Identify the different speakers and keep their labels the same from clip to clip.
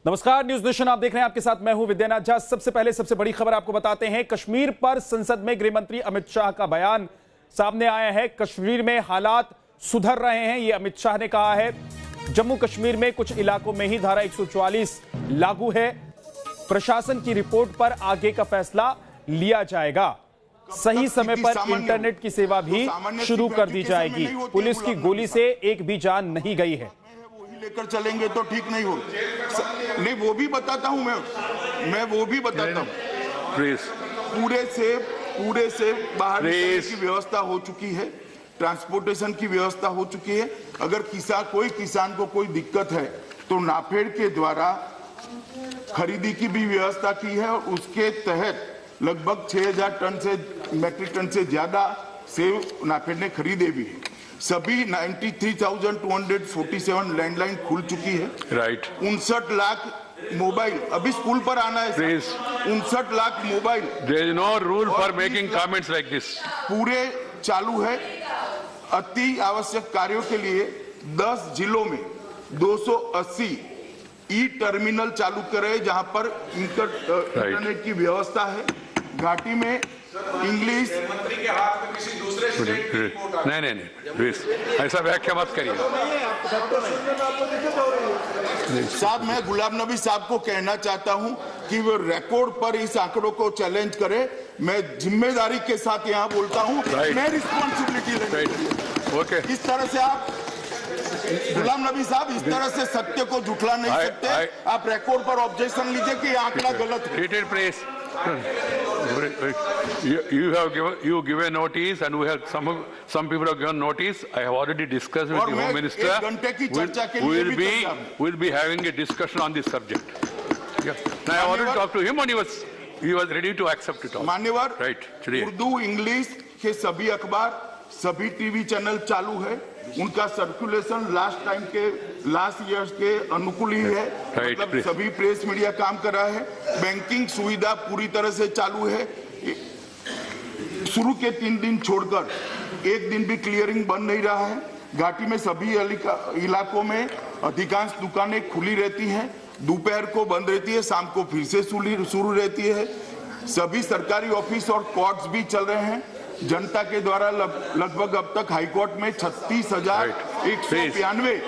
Speaker 1: नमस्कार, news nation आप देख रहे हैं। आपके साथ मैं हूं विद्यानाथ झा। सबसे पहले सबसे बड़ी खबर आपको बताते हैं। कश्मीर पर संसद में गृह मंत्री अमित शाह का बयान सामने आया है। कश्मीर में हालात सुधर रहे हैं, यह अमित शाह ने कहा है। जम्मू कश्मीर में कुछ इलाकों में ही धारा 144 लागू है। प्रशासन की रिपोर्ट पर आगे का फैसला लिया जाएगा। सही समय पर इंटरनेट की सेवा भी शुरू कर दी जाएगी। पुलिस की गोली से एक भी जान नहीं गई है।
Speaker 2: लेकर चलेंगे तो ठीक नहीं हो। नहीं, वो भी बताता हूं मैं वो भी बताता हूं। पूरे से बाहर निकलने की व्यवस्था हो चुकी है, ट्रांसपोर्टेशन की व्यवस्था हो चुकी है। अगर कोई किसान को कोई दिक्कत है तो नाफेड के द्वारा खरीदी की भी व्यवस्था की है और उसके तहत लगभग 6000 टन से मैट्रिक टन से ज्यादा सेब नाफेड ने खरीदे भी है। सभी 93,247 लैंडलाइन खुल चुकी है।
Speaker 3: राइट।
Speaker 2: 59 लाख मोबाइल, अभी स्कूल पर आना है। 59 lakh mobile.
Speaker 3: There is no rule for making comments like this.
Speaker 2: पूरे चालू है। अति आवश्यक कार्यों के लिए 10 जिलों में 280 ई टर्मिनल चालू करे जहां पर इंटरनेट की व्यवस्था है। घाटी में इंग्लिश
Speaker 4: मंत्री के हाथ में किसी दूसरे स्टेट की रिपोर्ट आ
Speaker 3: नहीं प्लीज ऐसा व्याख्या मत करिए
Speaker 2: साहब। मैं गुलाम नबी साहब को कहना चाहता हूं कि वो रिकॉर्ड पर इस आंकड़ों को चैलेंज करे। मैं जिम्मेदारी के साथ यहां बोलता हूं। मैं रिस्पॉन्सिबिलिटी लेंगे।
Speaker 3: ओके।
Speaker 2: इस तरह से आप गुलाम नबी साहब इस तरह से सत्य को झुठला नहीं सकते। आप रिकॉर्ड पर ऑब्जेक्शन लीजिए कि आंकड़ा गलत है।
Speaker 3: You give a notice, and we have some people have given notice. I have already discussed with the Home Minister. We'll be having a discussion on this subject. Yeah. Now I already talked to him, and he was ready to accept it all.
Speaker 2: मान्यवर,
Speaker 3: right?
Speaker 2: Urdu English के सभी अखबार, सभी TV channel चालू है। उनका circulation last years के अनुकूल ही है। मतलब सभी प्रेस मीडिया काम कर रहा है। बैंकिंग सुविधा पूरी तरह से चालू है। शुरू के 3 दिन छोड़कर एक दिन भी क्लियरिंग बंद नहीं रहा है। घाटी में सभी इलाकों में अधिकांश दुकानें खुली रहती हैं। दोपहर को बंद रहती है, शाम को फिर से शुरू रहती है। सभी सरकारी ऑफिस और कोर्ट्स भी चल रहे हैं। जनता के द्वारा लगभग अब तक हाईकोर्ट में 36,192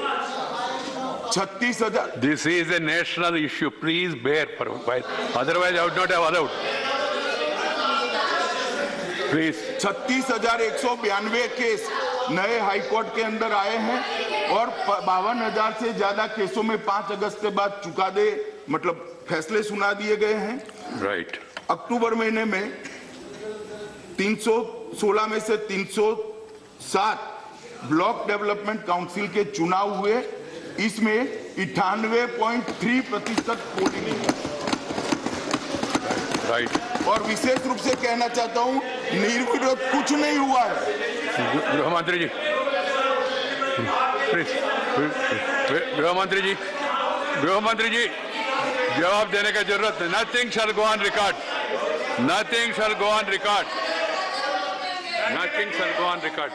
Speaker 2: 36,000।
Speaker 3: This is a national issue. Please bear for a while. Otherwise, I would not have allowed. Please.
Speaker 2: 36,192 case नए हाईकोर्ट के अंदर आए हैं और 52,000 से ज्यादा केसों में 5 अगस्त के बाद चुकादे मतलब फैसले सुना दिए गए हैं।
Speaker 3: राइट।
Speaker 2: अक्टूबर महीने में 316 में से 307 ब्लॉक डेवलपमेंट काउंसिल के चुनाव हुए। इसमें 98.3% पोलिंग है।
Speaker 3: राइट।
Speaker 2: और विशेष रूप से कहना चाहता हूं, निर्विरोध कुछ नहीं हुआ है।
Speaker 3: गृह मंत्री जी प्लीज। गृह मंत्री जी जवाब देने का जरूरत है। Nothing shall go on record. Nothing shall go on record. Nothing shall go on record.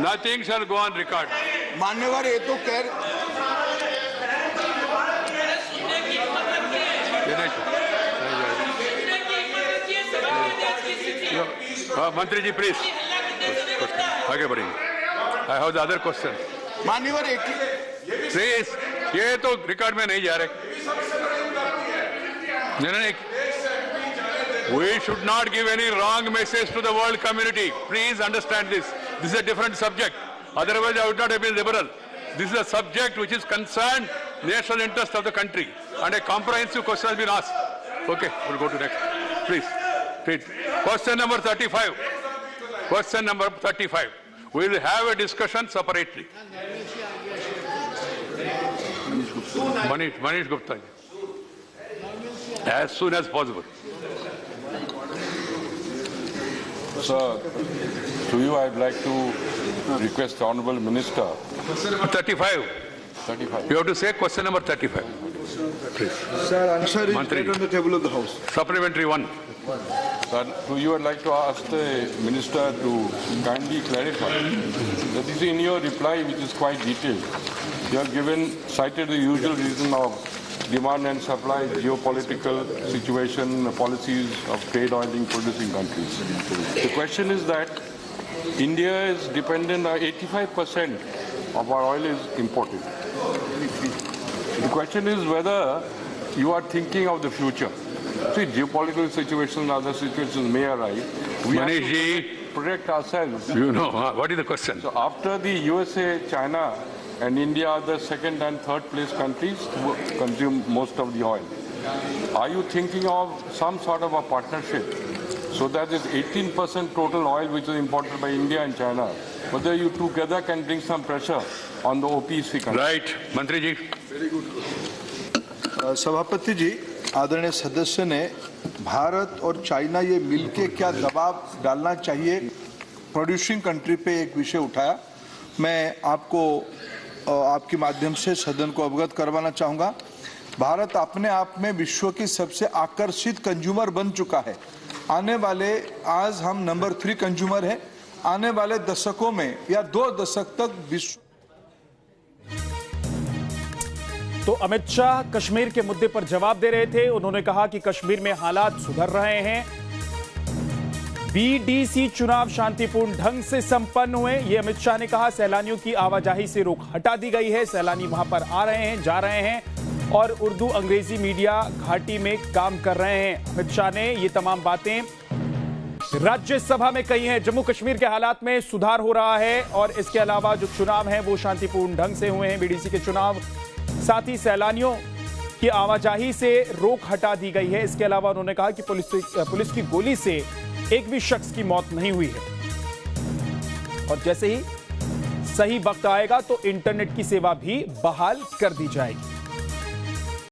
Speaker 3: Nothing shall go on record.
Speaker 2: मान्यवर, ये तो
Speaker 3: मंत्री जी प्लीज आगे बढ़ेंगे। I have the other question.
Speaker 2: मान्यवर
Speaker 3: प्लीज, ये तो रिकॉर्ड में नहीं जा रहे। नहीं, we should not give any wrong message to the world community. Please understand this. This is a different subject. Otherwise, I would not have been liberal. This is a subject which is concerned national interest of the country, and a comprehensive question has been asked. Okay, we'll go to next. Please. Question number 35. Question number 35. We will have a discussion separately. Manish Gupta. As soon as possible.
Speaker 5: Sir, to you I'd like to request the Honourable Minister.
Speaker 3: 35. You have to say question number 35. Please.
Speaker 6: Sir, answer is right on the table of the House.
Speaker 3: Supplementary 1.
Speaker 5: Sir, to you I'd like to ask the Minister to kindly clarify that is in your reply, which is quite detailed. You have cited the usual reason of demand and supply, geopolitical situation, policies of trade oil in producing countries. The question is that India is dependent on 85% of our oil is imported. The question is whether you are thinking of the future. See, geopolitical situations and other situations may arise. We have to protect ourselves.
Speaker 3: You know, what is the question?
Speaker 5: So after the USA, China and India are the second and third place countries who consume most of the oil. Are you thinking of some sort of a partnership so that this 18% total oil which is imported by India and China, whether you together can bring some pressure on the OPEC countries?
Speaker 3: Right, Mantri ji.
Speaker 6: Very good. सभापति जी, आदरणीय सदस्य ने भारत और China ये मिलके क्या दबाव डालना चाहिए प्रोड्यूसिंग कंट्री पे एक विषय उठाया। मैं आपको आपके माध्यम से सदन को अवगत करवाना चाहूँगा। भारत अपने आप में विश्व की सबसे आकर्षित कंज्यूमर बन चुका है। आने वाले आज हम नंबर 3 कंज्यूमर है। आने वाले दशकों में या 2 दशक तक विश्व।
Speaker 1: तो अमित शाह कश्मीर के मुद्दे पर जवाब दे रहे थे। उन्होंने कहा कि कश्मीर में हालात सुधर रहे हैं। बीडीसी चुनाव शांतिपूर्ण ढंग से संपन्न हुए, ये अमित शाह ने कहा। सैलानियों की आवाजाही से रोक हटा दी गई है। सैलानी वहां पर आ रहे हैं, जा रहे हैं और उर्दू अंग्रेजी मीडिया घाटी में काम कर रहे हैं। अमित शाह ने ये तमाम बातें राज्यसभा में कही हैं। जम्मू कश्मीर के हालात में सुधार हो रहा है और इसके अलावा जो चुनाव हैं वो शांतिपूर्ण ढंग से हुए हैं, बीडीसी के चुनाव। साथ ही सैलानियों की आवाजाही से रोक हटा दी गई है। इसके अलावा उन्होंने कहा कि पुलिस की गोली से एक भी शख्स की मौत नहीं हुई है और जैसे ही सही वक्त आएगा तो इंटरनेट की सेवा भी बहाल कर दी जाएगी।